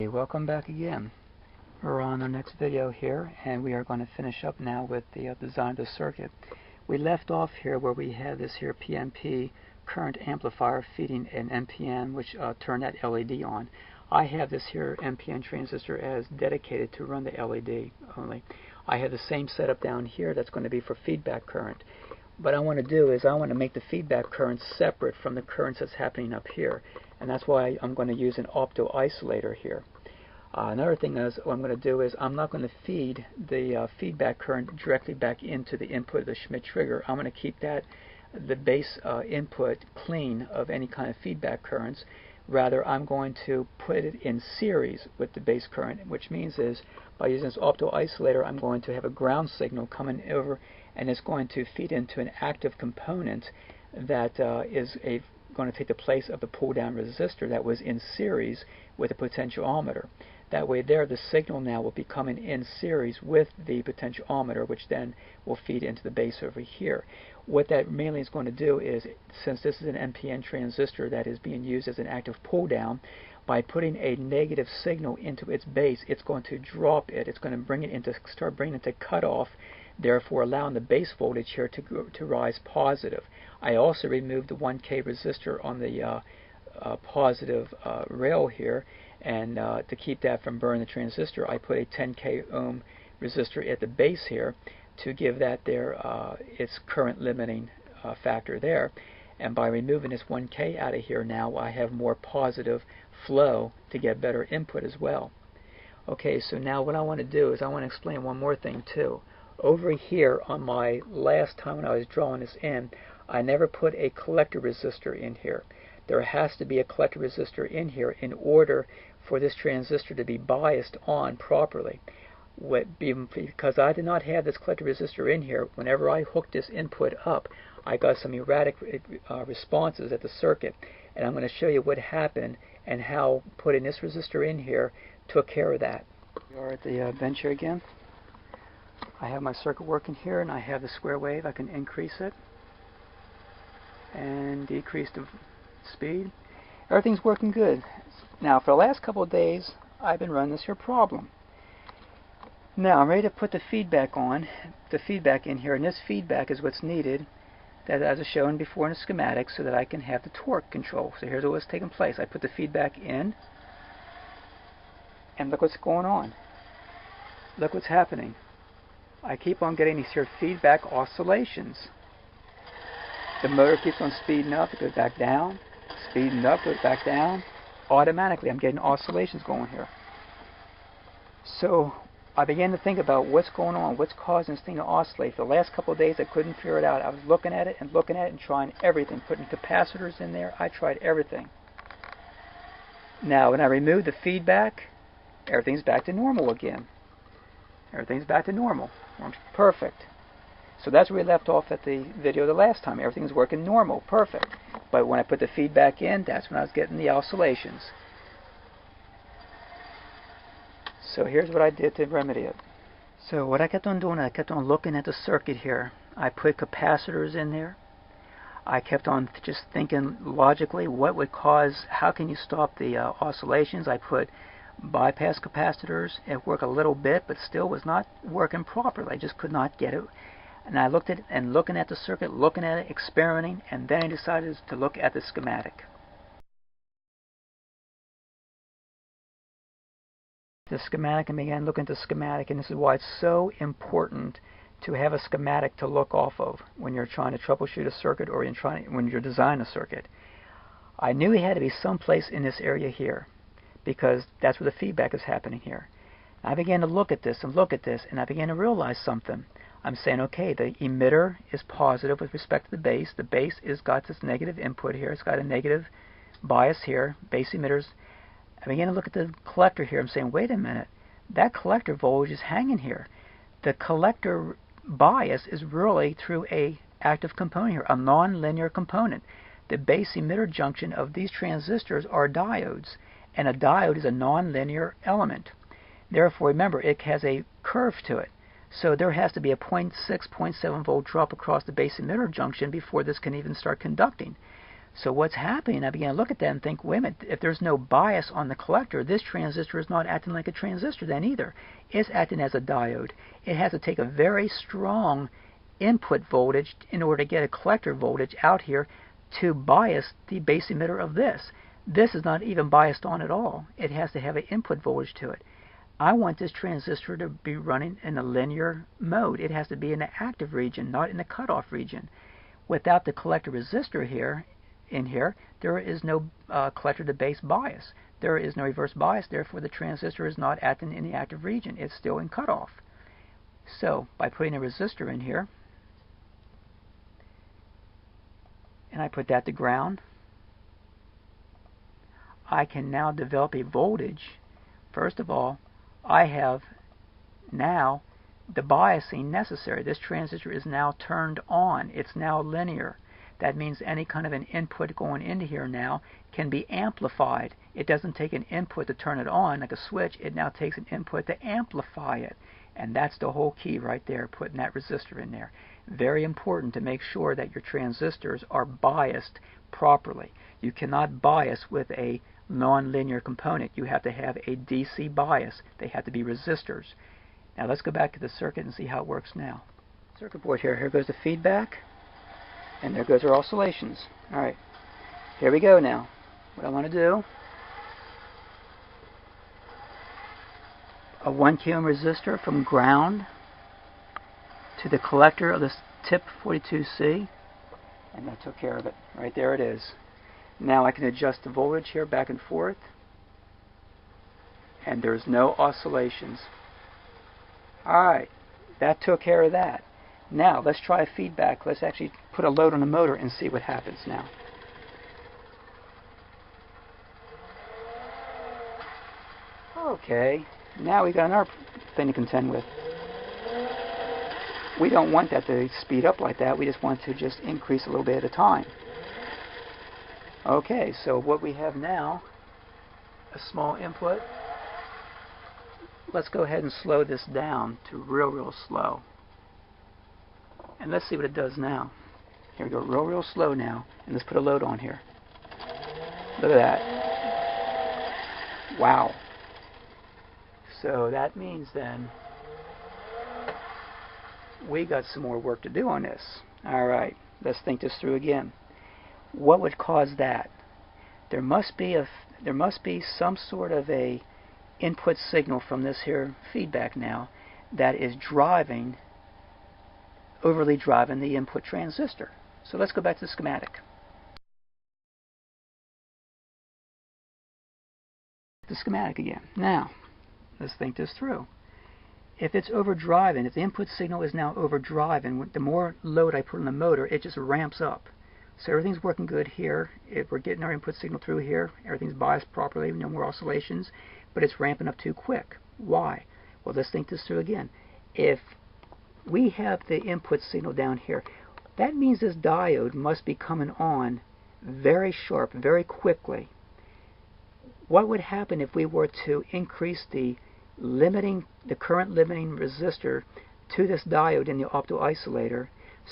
Hey, welcome back again. We're on our next video here, and we are going to finish up now with the design of the circuit. We left off here where we had this here PNP current amplifier feeding an NPN, which turned that LED on. I have this here NPN transistor as dedicated to run the LED only. I have the same setup down here that's going to be for feedback current. What I want to do is I want to make the feedback current separate from the currents that's happening up here, and that's why I'm going to use an opto isolator here. Another thing is what I'm going to do is I'm not going to feed the feedback current directly back into the input of the Schmitt trigger. I'm going to keep the base input clean of any kind of feedback currents. Rather, I'm going to put it in series with the base current, which means is by using this opto isolator, I'm going to have a ground signal coming over, and it's going to feed into an active component that is going to take the place of the pull-down resistor that was in series with a potentiometer. That way there, the signal now will be coming in series with the potentiometer, which then will feed into the base over here. What that mainly is going to do is, since this is an NPN transistor that is being used as an active pull-down, by putting a negative signal into its base, it's going to drop it. It's going to start bringing it to cutoff, therefore allowing the base voltage here to rise positive. I also removed the 1K resistor on the positive rail here, and to keep that from burning the transistor, I put a 10K ohm resistor at the base here to give that its current limiting factor there. And by removing this 1K out of here now, I have more positive flow to get better input as well. Okay, so now what I want to do is I want to explain one more thing too. Over here on my last time when I was drawing this in, I never put a collector resistor in here. There has to be a collector resistor in here in order for this transistor to be biased on properly. Because I did not have this collector resistor in here, whenever I hooked this input up, I got some erratic responses at the circuit. And I'm going to show you what happened and how putting this resistor in here took care of that. We are at the bench here again. I have my circuit working here, and I have the square wave. I can increase it and decrease the speed. Everything's working good. Now, for the last couple of days, I've been running this here problem. Now, I'm ready to put the feedback in here, and this feedback is what's needed, that as I shown before in the schematic, so that I can have the torque control. So here's what's taking place. I put the feedback in, and look what's going on. Look what's happening. I keep on getting these here feedback oscillations. The motor keeps on speeding up, it goes back down, speeding up, goes back down. Automatically, I'm getting oscillations going here. So I began to think about what's going on, what's causing this thing to oscillate. For the last couple of days, I couldn't figure it out. I was looking at it and trying everything, putting capacitors in there. I tried everything. Now, when I removed the feedback, everything's back to normal again. Everything's back to normal. Perfect. So that's where we left off at the video the last time. Everything's working normal, perfect. But when I put the feedback in, that's when I was getting the oscillations. So here's what I did to remedy it. So what I kept on doing, I kept on looking at the circuit here. I put capacitors in there. I kept on just thinking logically what would cause, how can you stop the oscillations. I put bypass capacitors. It worked a little bit, but still was not working properly. I just could not get it. And I looked at it and looking at the circuit, looking at it, experimenting, and then I decided to look at the schematic. The schematic, and began looking at the schematic, and this is why it's so important to have a schematic to look off of when you're trying to troubleshoot a circuit or when you're designing a circuit. I knew it had to be someplace in this area here, because that's where the feedback is happening here. I began to look at this, and I began to realize something. I'm saying, okay, the emitter is positive with respect to the base. The base has got this negative input here. It's got a negative bias here, base emitters. I began to look at the collector here. I'm saying, wait a minute, that collector voltage is hanging here. The collector bias is really through a active component here, a non-linear component. The base emitter junction of these transistors are diodes, and a diode is a non-linear element. Therefore, remember, it has a curve to it. So there has to be a 0.6, 0.7 volt drop across the base emitter junction before this can even start conducting. So what's happening, I began to look at that and think, wait a minute, if there's no bias on the collector, this transistor is not acting like a transistor then either. It's acting as a diode. It has to take a very strong input voltage in order to get a collector voltage out here to bias the base emitter of this. This is not even biased on at all. It has to have an input voltage to it. I want this transistor to be running in a linear mode. It has to be in the active region, not in the cutoff region. Without the collector resistor here, there is no collector to base bias. There is no reverse bias, therefore the transistor is not acting in the active region. It's still in cutoff. So, by putting a resistor in here, and I put that to ground, I can now develop a voltage. First of all, I have now the biasing necessary. This transistor is now turned on. It's now linear. That means any kind of an input going into here now can be amplified. It doesn't take an input to turn it on like a switch. It now takes an input to amplify it. And that's the whole key right there, putting that resistor in there. Very important to make sure that your transistors are biased properly. You cannot bias with a non-linear component. You have to have a DC bias. They have to be resistors. Now let's go back to the circuit and see how it works now. Circuit board here. Here goes the feedback. And there goes our oscillations. Alright, here we go now. What I want to do, a 1 kilo ohm resistor from ground to the collector of this tip 42C, and that took care of it. Right there it is. Now I can adjust the voltage here back and forth, and there's no oscillations. Alright, that took care of that. Now, let's try a feedback. Let's actually put a load on the motor and see what happens now. Okay, now we got another thing to contend with. We don't want that to speed up like that. We just want to just increase a little bit at a time. Okay, so what we have now, a small input. Let's go ahead and slow this down to real slow. And let's see what it does now. Here we go, real slow now. And let's put a load on here. Look at that. Wow. So that means then we got some more work to do on this. Alright, let's think this through again. What would cause that? There must be some sort of a input signal from this here feedback now that is overly driving the input transistor. So let's go back to the schematic. The schematic again. Now, let's think this through. If it's overdriving, if the input signal is now overdriving, the more load I put on the motor, it just ramps up. So everything's working good here. If we're getting our input signal through here, everything's biased properly, no more oscillations, but it's ramping up too quick. Why? Well, let's think this through again. If we have the input signal down here, that means this diode must be coming on very sharp, very quickly. What would happen if we were to increase the current limiting resistor to this diode in the opto-isolator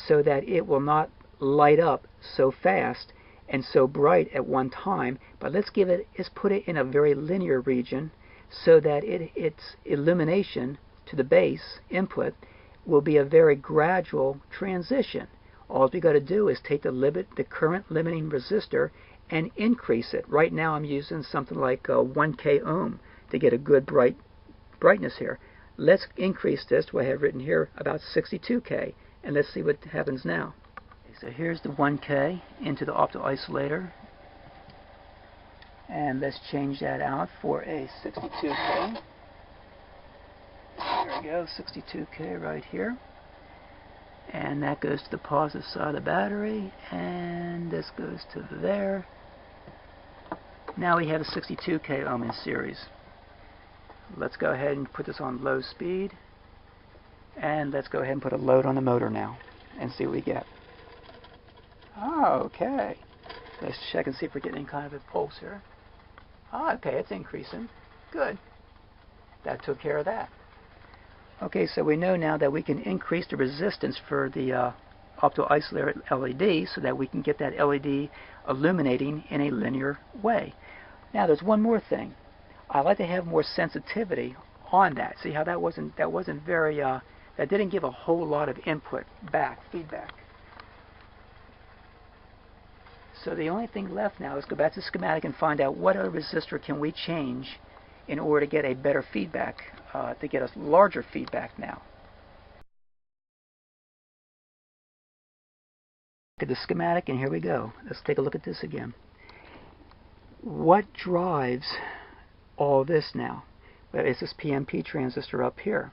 so that it will not light up so fast and so bright at one time, but let's put it in a very linear region so that its illumination to the base input will be a very gradual transition. All we got to do is take the current limiting resistor and increase it. Right now I'm using something like 1K ohm to get a good brightness here. Let's increase this to what I have written here, about 62K, and let's see what happens now. Okay, so here's the 1K into the opto-isolator, and let's change that out for a 62K. There we go, 62K right here. And that goes to the positive side of the battery, and this goes to there. Now we have a 62K ohm in series. Let's go ahead and put this on low speed, and let's go ahead and put a load on the motor now and see what we get. Okay, let's check and see if we're getting any kind of a pulse here. Okay, it's increasing. Good. That took care of that. Okay, so we know now that we can increase the resistance for the up to isolated LED so that we can get that LED illuminating in a linear way. Now there's one more thing. I like to have more sensitivity on that. See how that wasn't very that didn't give a whole lot of input back, feedback. So the only thing left now is go back to the schematic and find out what other resistor can we change in order to get a better feedback, to get us larger feedback now. Look at the schematic, and here we go. Let's take a look at this again. What drives all this now? Well, it's this PNP transistor up here.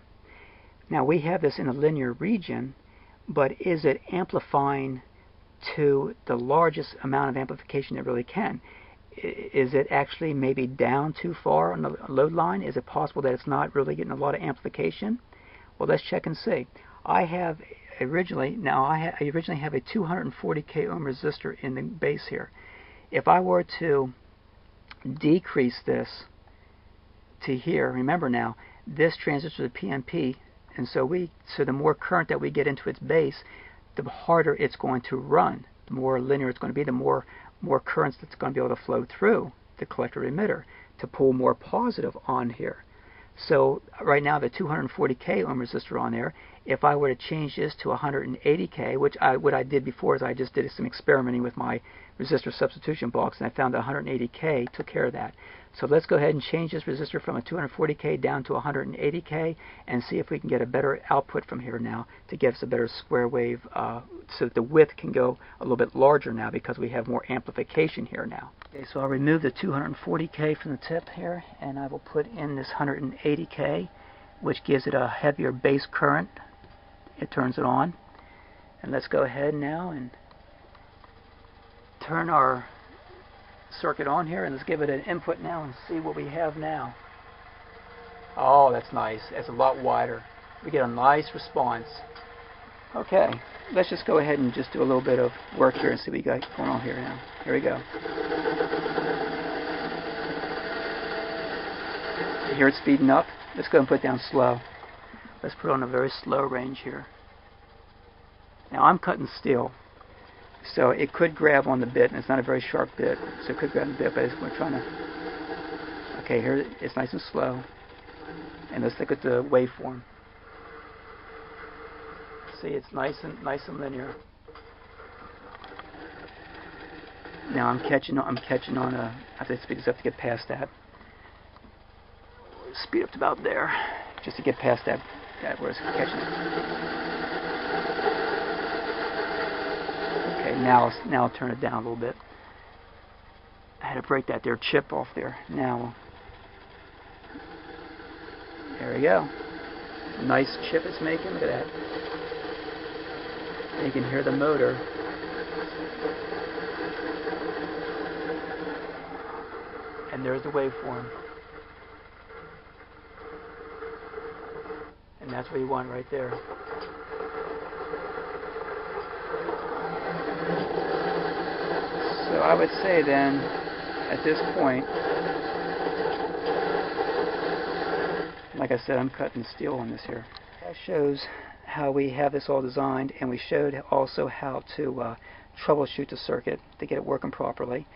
Now we have this in a linear region, but is it amplifying to the largest amount of amplification it really can? Is it actually maybe down too far on the load line? Is it possible that it's not really getting a lot of amplification? Well, let's check and see. I originally have a 240k ohm resistor in the base here. If I were to decrease this to here, remember now, this transistor is a PNP, and so the more current that we get into its base, the harder it's going to run. The more linear it's going to be, the more currents that's going to be able to flow through the collector emitter to pull more positive on here. So right now the 240k ohm resistor on there, if I were to change this to 180k, what I did before is I just did some experimenting with my resistor substitution box, and I found that 180k took care of that. So let's go ahead and change this resistor from a 240k down to 180k and see if we can get a better output from here now to give us a better square wave, so that the width can go a little bit larger now because we have more amplification here now. Okay, so I'll remove the 240k from the tip here, and I will put in this 180k, which gives it a heavier base current. It turns it on. And let's go ahead now and turn our circuit on here, and let's give it an input now and see what we have now. Oh, that's nice. It's a lot wider. We get a nice response. Okay, let's just go ahead and just do a little bit of work here and see what we got going on here now. Here we go. You hear it speeding up? Let's go and put it down slow. Let's put it on a very slow range here. Now I'm cutting steel, so it could grab on the bit, and it's not a very sharp bit, so it could grab the bit, but we're trying to... Okay, here it's nice and slow. And let's look at the waveform. See, it's nice and linear. Now I'm catching on a... I have to speed this up to get past that. Speed up to about there, just to get past that where it's catching it. Okay, now I'll turn it down a little bit. I had to break that there chip off there. Now, there we go. Nice chip it's making. Look at that. And you can hear the motor. And there's the waveform. And that's what you want right there. So I would say then, at this point, like I said, I'm cutting steel on this here. That shows how we have this all designed, and we showed also how to troubleshoot the circuit to get it working properly.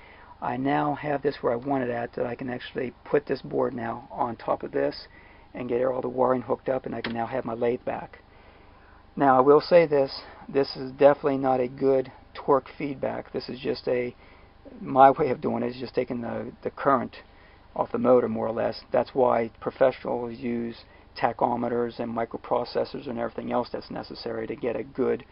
I now have this where I want it at, that I can actually put this board now on top of this and get all the wiring hooked up, and I can now have my lathe back. Now I will say this is definitely not a good torque feedback. This is just my way of doing it is just taking the current off the motor, more or less. That's why professionals use tachometers and microprocessors and everything else that's necessary to get a good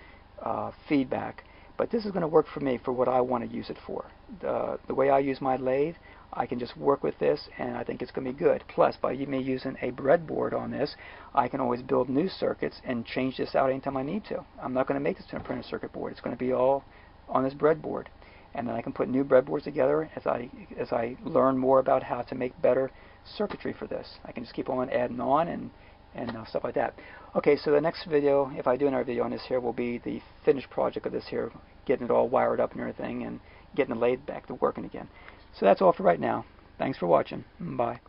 feedback. But this is going to work for me for what I want to use it for. The way I use my lathe, I can just work with this, and I think it's going to be good. Plus, by me using a breadboard on this, I can always build new circuits and change this out anytime I need to. I'm not going to make this to a printed circuit board. It's going to be all on this breadboard. And then I can put new breadboards together as I learn more about how to make better circuitry for this. I can just keep on adding on and stuff like that. Okay, so the next video, if I do another video on this here, will be the finished project of this here, getting it all wired up and everything, and getting the lathe back to working again. So that's all for right now. Thanks for watching. Bye.